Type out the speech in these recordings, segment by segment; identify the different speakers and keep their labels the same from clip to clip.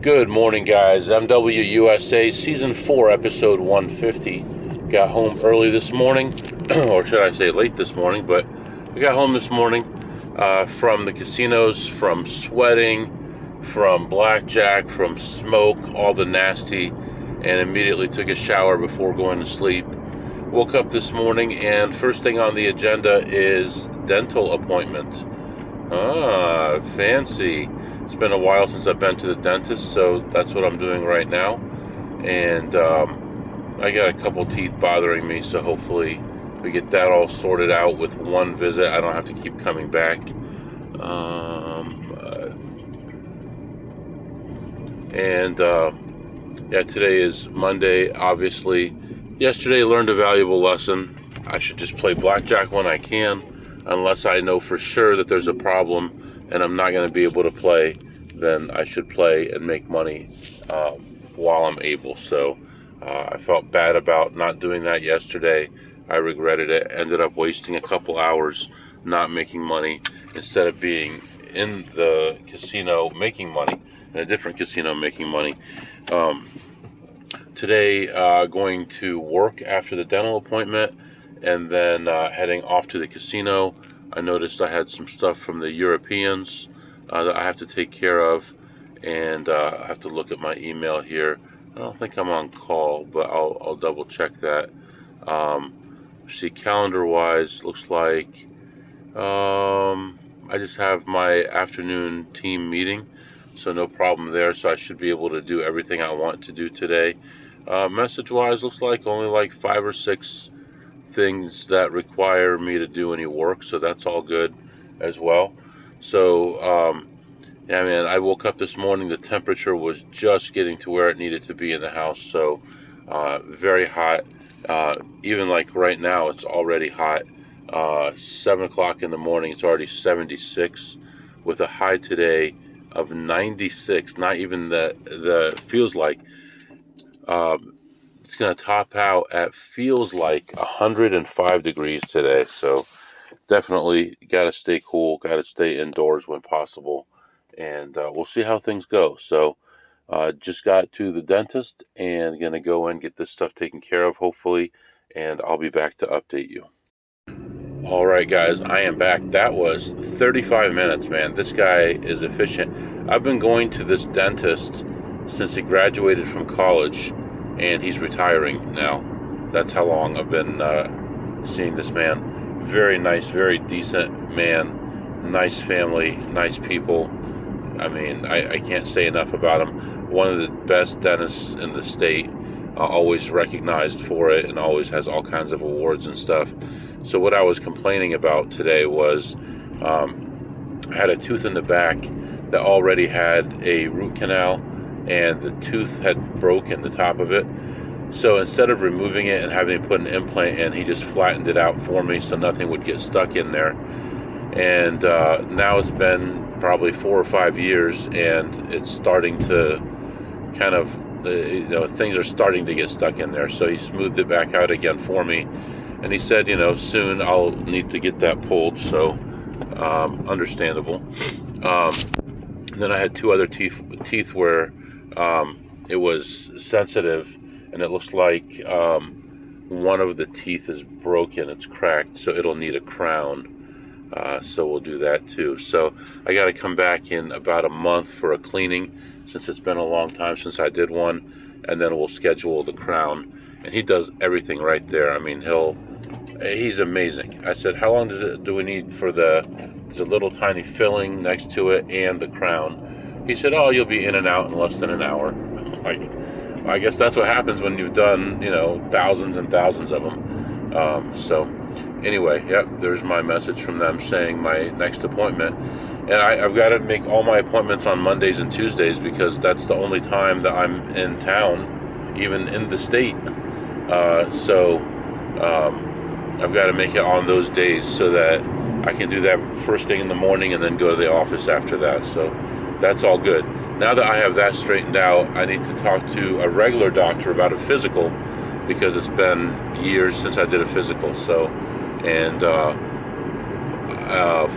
Speaker 1: Good morning, guys. MWUSA Season 4, Episode 150. Got home early this morning, or should I say late this morning, but we got home this morning from the casinos, from sweating, from blackjack, from smoke, all the nasty, and immediately took a shower before going to sleep. Woke up this morning, and first thing on the agenda is dental appointment. Ah, fancy. It's been a while since I've been to the dentist, so that's what I'm doing right now. And I got a couple teeth bothering me, so hopefully we get that all sorted out with one visit. I don't have to keep coming back. Yeah, today is Monday, obviously. Yesterday, learned a valuable lesson. I should just play blackjack when I can, unless I know for sure that there's a problem and I'm not going to be able to play. Then I should play and make money while I'm able. So I felt bad about not doing that yesterday. I regretted it. Ended up wasting a couple hours not making money instead of being in the casino making money, in a different casino making money. Today, going to work after the dental appointment and then heading off to the casino. I noticed I had some stuff from the Europeans that I have to take care of, and I have to look at my email here. I don't think I'm on call, but I'll double check that. See, calendar-wise, looks like I just have my afternoon team meeting, so no problem there. So I should be able to do everything I want to do today. Message-wise, looks like only like 5 or 6 things that require me to do any work, so that's all good as well. So, yeah, man, I woke up this morning, the temperature was just getting to where it needed to be in the house, so very hot. Even like right now, it's already hot. 7 o'clock in the morning, it's already 76, with a high today of 96. Not even the feels like. It's going to top out at feels like 105 degrees today. So definitely got to stay cool, got to stay indoors when possible. And we'll see how things go. So just got to the dentist and going to go and get this stuff taken care of, hopefully. And I'll be back to update you. All right, guys, I am back. That was 35 minutes, man. This guy is efficient. I've been going to this dentist since he graduated from college, and he's retiring now. That's how long I've been seeing this man. Very nice, very decent man. Nice family, nice people. I mean, I can't say enough about him. One of the best dentists in the state, always recognized for it, and always has all kinds of awards and stuff. So what I was complaining about today was I had a tooth in the back that already had a root canal, and the tooth had broken, the top of it. So instead of removing it and having to put an implant in, he just flattened it out for me so nothing would get stuck in there. And now it's been probably 4 or 5 years, and it's starting to kind of, things are starting to get stuck in there. So he smoothed it back out again for me. And he said, soon I'll need to get that pulled, so understandable. Then I had 2 other teeth where it was sensitive, and it looks like one of the teeth is broken, it's cracked, so it'll need a crown. So we'll do that too. So I got to come back in about a month for a cleaning, since it's been a long time since I did one, and then we'll schedule the crown. And he does everything right there. I mean, he's amazing. I said, how long do we need for the little tiny filling next to it and the crown? He said, oh, you'll be in and out in less than an hour. I'm like, well, I guess that's what happens when you've done, thousands and thousands of them. So anyway, yep, there's my message from them saying my next appointment. And I've got to make all my appointments on Mondays and Tuesdays, because that's the only time that I'm in town, even in the state. So I've got to make it on those days so that I can do that first thing in the morning and then go to the office after that. So that's all good. Now that I have that straightened out, I need to talk to a regular doctor about a physical, because it's been years since I did a physical. So, and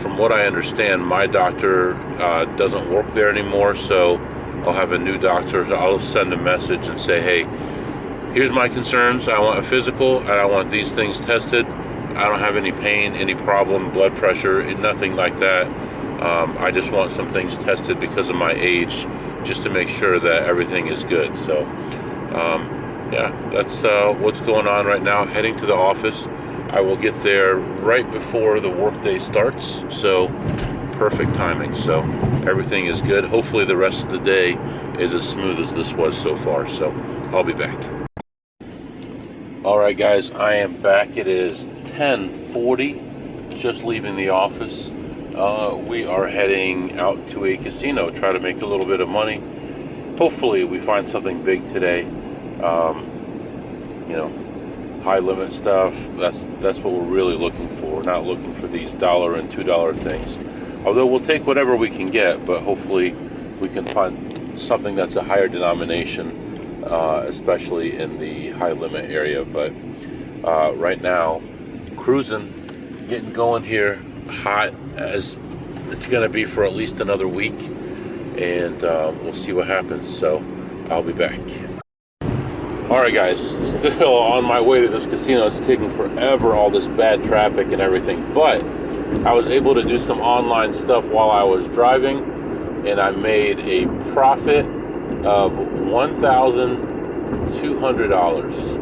Speaker 1: from what I understand, my doctor doesn't work there anymore, so I'll have a new doctor. I'll send a message and say, hey, here's my concerns. I want a physical, and I want these things tested. I don't have any pain, any problem, blood pressure, nothing like that. I just want some things tested because of my age, just to make sure that everything is good. So, yeah, that's what's going on right now. Heading to the office. I will get there right before the workday starts, so perfect timing. So everything is good. Hopefully the rest of the day is as smooth as this was so far. So I'll be back. All right, guys, I am back. It is 10:40, just leaving the office. We are heading out to a casino, try to make a little bit of money. Hopefully we find something big today. You know, high limit stuff. That's what we're really looking for. We're not looking for these $1 and $2 things. Although we'll take whatever we can get, but hopefully we can find something that's a higher denomination, especially in the high limit area. But right now, cruising, getting going here, hot as it's going to be for at least another week, and we'll see what happens. So I'll be back. Alright, guys, still on my way to this casino. It's taking forever, all this bad traffic and everything, but I was able to do some online stuff while I was driving, and I made a profit of $1,200.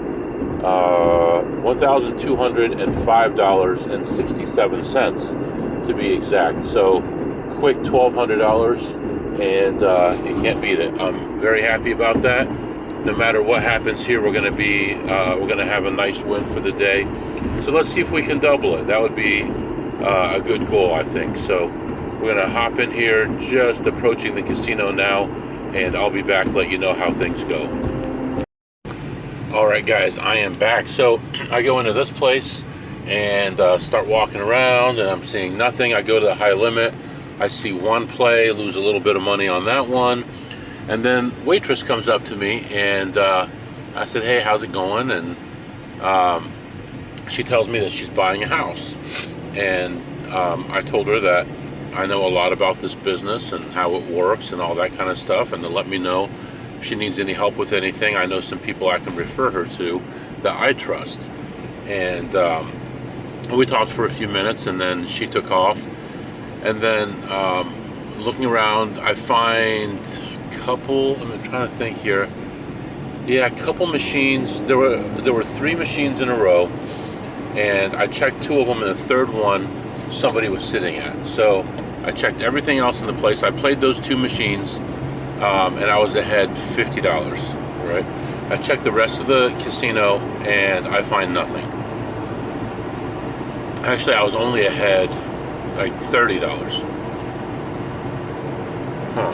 Speaker 1: $1,205.67 to be exact. So quick $1,200, and you can't beat it. I'm very happy about that. No matter what happens here, we're going to have a nice win for the day. So let's see if we can double it. That would be a good goal, I think. So we're going to hop in here, just approaching the casino now, and I'll be back, let you know how things go. All right, guys, I am back. So I go into this place and start walking around, and I'm seeing nothing. I go to the high limit. I see one play, lose a little bit of money on that one. And then waitress comes up to me, and I said, hey, how's it going? And she tells me that she's buying a house. And I told her that I know a lot about this business and how it works and all that kind of stuff, and to let me know if she needs any help with anything. I know some people I can refer her to that I trust. And we talked for a few minutes, and then she took off. And then looking around, I find couple, I'm trying to think here. Yeah, a couple machines. There were 3 machines in a row, and I checked 2 of them, and the third one somebody was sitting at. So I checked everything else in the place. I played those 2 machines, and I was ahead $50. Right? I checked the rest of the casino, and I find nothing. Actually, I was only ahead like $30. Huh.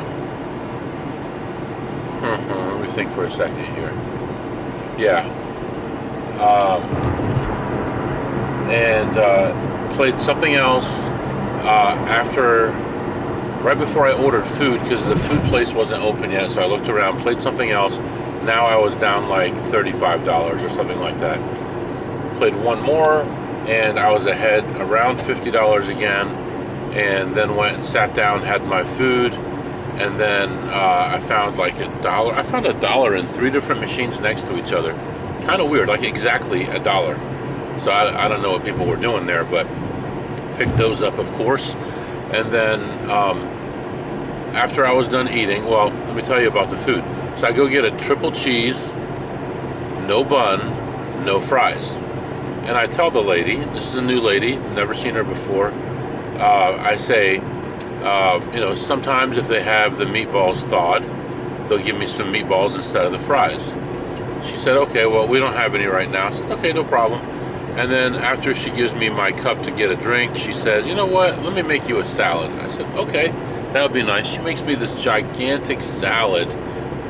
Speaker 1: Let me think for a second here. Yeah. And played something else right before I ordered food, because the food place wasn't open yet. So I looked around, played something else. Now I was down like $35 or something like that. Played one more, and I was ahead around $50 again. And then went and sat down, had my food. And then I found like $1. I found $1 in 3 different machines next to each other. Kind of weird, like exactly $1. So I don't know what people were doing there, but picked those up, of course. And then after I was done eating, well, let me tell you about the food. So I go get a triple cheese, no bun, no fries. And I tell the lady, this is a new lady, never seen her before. I say, sometimes if they have the meatballs thawed, they'll give me some meatballs instead of the fries. She said, okay, well, we don't have any right now. I said, okay, no problem. And then after she gives me my cup to get a drink, she says, you know what, let me make you a salad. I said, okay, that would be nice. She makes me this gigantic salad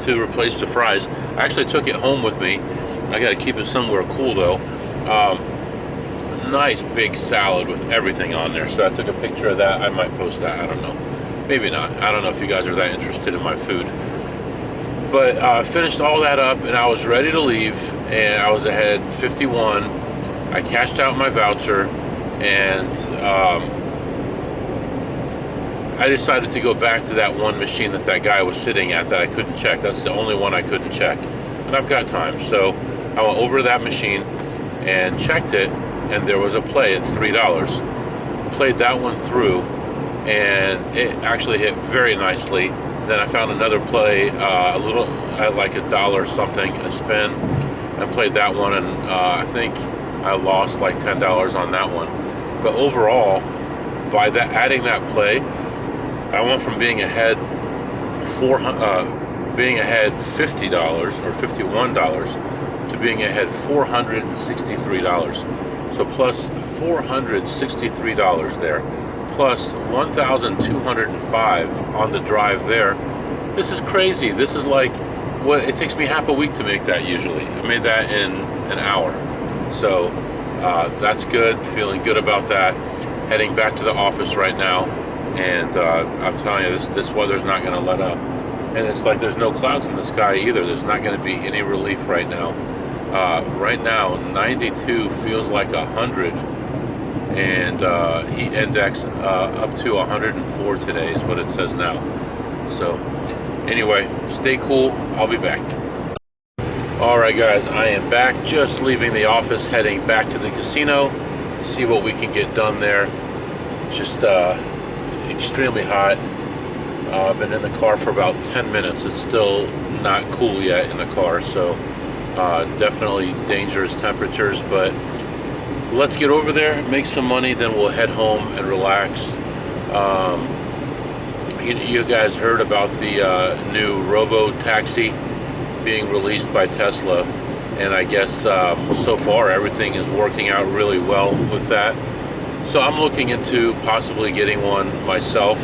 Speaker 1: to replace the fries. I actually took it home with me. I got to keep it somewhere cool, though. Nice big salad with everything on there. So I took a picture of that. I might post that. I don't know. Maybe not. I don't know if you guys are that interested in my food. But I finished all that up, and I was ready to leave, and I was ahead 51. I cashed out my voucher, and I decided to go back to that one machine that guy was sitting at that I couldn't check. That's the only one I couldn't check, and I've got time. So I went over to that machine and checked it, and there was a play at $3. Played that one through, and it actually hit very nicely. Then I found another play, a little at like $1 something, a spin, and played that one, and I think I lost like $10 on that one. But overall, by adding that play, I went from being ahead $50 or $51 to being ahead $463. So plus $463 there, plus $1,205 on the drive there. This is crazy. This is like what it takes me half a week to make that usually. I made that in an hour. So that's good. Feeling good about that. Heading back to the office right now, and I'm telling you, this weather's not going to let up. And it's like there's no clouds in the sky either. There's not going to be any relief right now. Right now, 92 feels like 100, and heat index up to 104 today is what it says now. So anyway, stay cool. I'll be back. All right, guys, I am back. Just leaving the office, heading back to the casino. See what we can get done there. Just extremely hot. I've been in the car for about 10 minutes. It's still not cool yet in the car, so definitely dangerous temperatures, but let's get over there, make some money, then we'll head home and relax. You guys heard about the new robo-taxi being released by Tesla, and I guess so far everything is working out really well with that. So I'm looking into possibly getting one myself,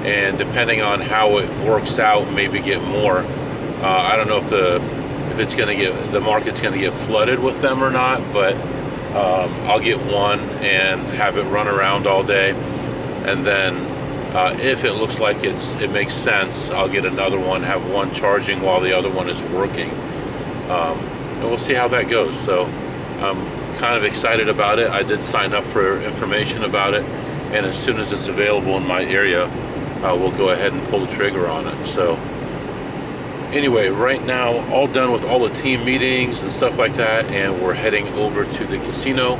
Speaker 1: and depending on how it works out, maybe get more. I don't know if the market's going to get flooded with them or not, but I'll get one and have it run around all day, and then if it looks like it makes sense, I'll get another one, have one charging while the other one is working, and we'll see how that goes. So I'm kind of excited about it. I did sign up for information about it, and as soon as it's available in my area, we'll go ahead and pull the trigger on it. So anyway, right now, all done with all the team meetings and stuff like that, and we're heading over to the casino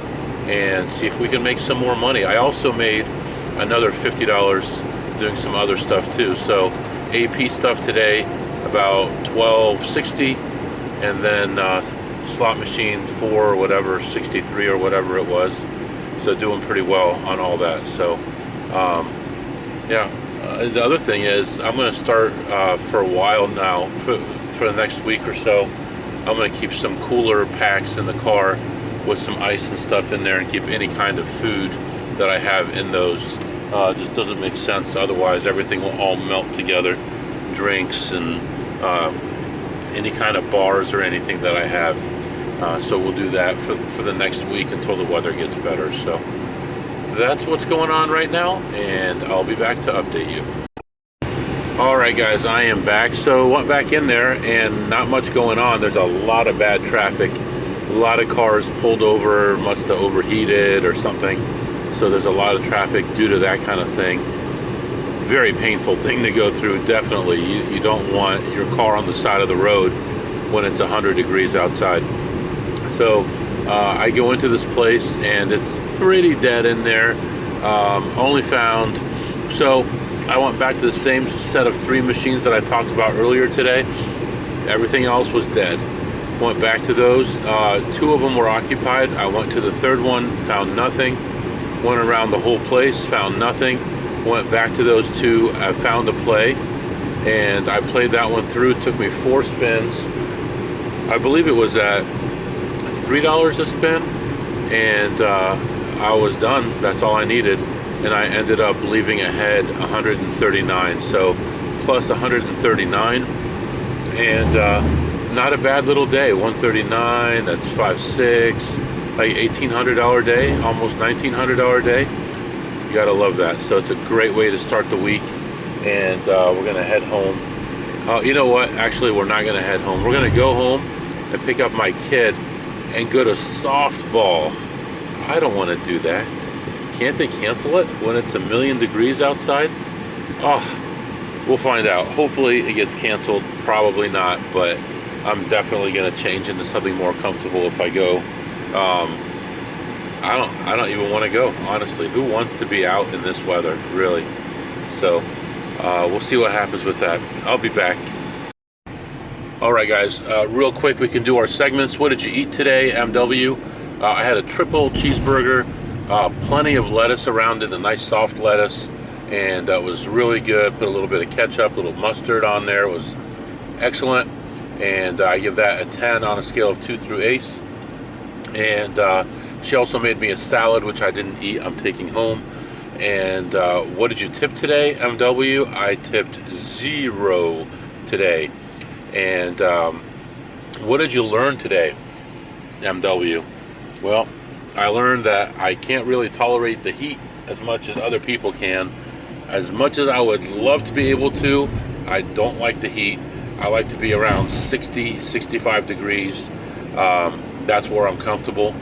Speaker 1: and see if we can make some more money. I also made another $50 doing some other stuff too. So AP stuff today, about $12.60, and then slot machine 4 or whatever, 63 or whatever it was. So doing pretty well on all that. So yeah. The other thing is, I'm going to start for a while now, for the next week or so, I'm going to keep some cooler packs in the car with some ice and stuff in there, and keep any kind of food that I have in those. Just doesn't make sense otherwise. Everything will all melt together, drinks and any kind of bars or anything that I have. So we'll do that for the next week until the weather gets better. So that's what's going on right now, and I'll be back to update you. Alright guys, I am back. So went back in there, and not much going on. There's a lot of bad traffic. A lot of cars pulled over, must have overheated or something. So there's a lot of traffic due to that kind of thing. Very painful thing to go through, definitely. You don't want your car on the side of the road when it's 100 degrees outside. So I go into this place, and it's pretty dead in there. Only found, so I went back to the same set of 3 machines that I talked about earlier today. Everything else was dead. Went back to those. 2 of them were occupied. I went to the 3rd one, found nothing. Went around the whole place, found nothing. Went back to those 2. I found a play, and I played that one through. It took me 4 spins. I believe it was at $3 a spin, and I was done. That's all I needed, and I ended up leaving ahead 139. So plus 139, and not a bad little day. 139. That's 5-6, like $1,800 day, almost $1,900 day. You gotta love that. So it's a great way to start the week, and we're gonna head home. You know what? Actually, we're not gonna head home. We're gonna go home and pick up my kid and go to softball. I don't want to do that. Can't they cancel it when it's 1,000,000 degrees outside? Oh, we'll find out. Hopefully it gets canceled. Probably not, but I'm definitely going to change into something more comfortable if I go. I don't even want to go, honestly. Who wants to be out in this weather, really? So we'll see what happens with that. I'll be back. All right, guys, real quick, we can do our segments. What did you eat today, MW? I had a triple cheeseburger, plenty of lettuce around it, a nice soft lettuce, and it was really good. Put a little bit of ketchup, a little mustard on there. It was excellent, and I give that a 10 on a scale of 2 through 8. And she also made me a salad, which I didn't eat. I'm taking home. And what did you tip today, MW? I tipped 0 today. And what did you learn today, MW? Well, I learned that I can't really tolerate the heat as much as other people can. As much as I would love to be able to, I don't like the heat. I like to be around 60, 65 degrees. That's where I'm comfortable.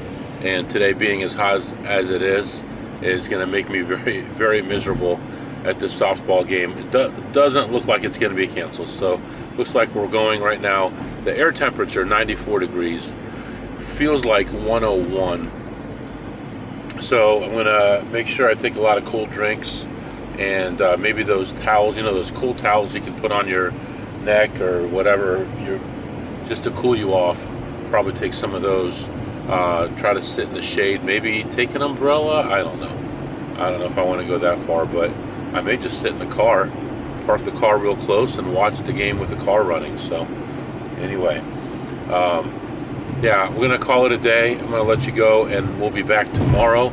Speaker 1: And today being as hot as it is going to make me very, very miserable at this softball game. It doesn't look like it's going to be canceled. So looks like we're going right now. The air temperature, 94 degrees. Feels like 101. So I'm going to make sure I take a lot of cold drinks. And maybe those towels, those cool towels you can put on your neck or whatever, just to cool you off. Probably take some of those. Try to sit in the shade. Maybe take an umbrella. I don't know. I don't know if I want to go that far, but I may just sit in the car, park the car real close, and watch the game with the car running. So anyway, yeah, we're going to call it a day. I'm going to let you go, and we'll be back tomorrow.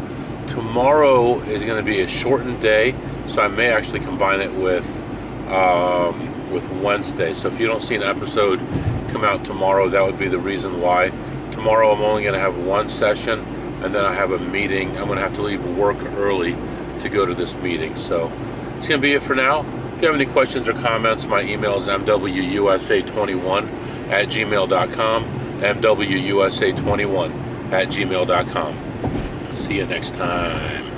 Speaker 1: Tomorrow is going to be a shortened day, so I may actually combine it with Wednesday. So if you don't see an episode come out tomorrow, that would be the reason why. Tomorrow I'm only going to have one session, and then I have a meeting. I'm going to have to leave work early to go to this meeting. So it's going to be it for now. If you have any questions or comments, my email is mwusa21@gmail.com, mwusa21@gmail.com. See you next time.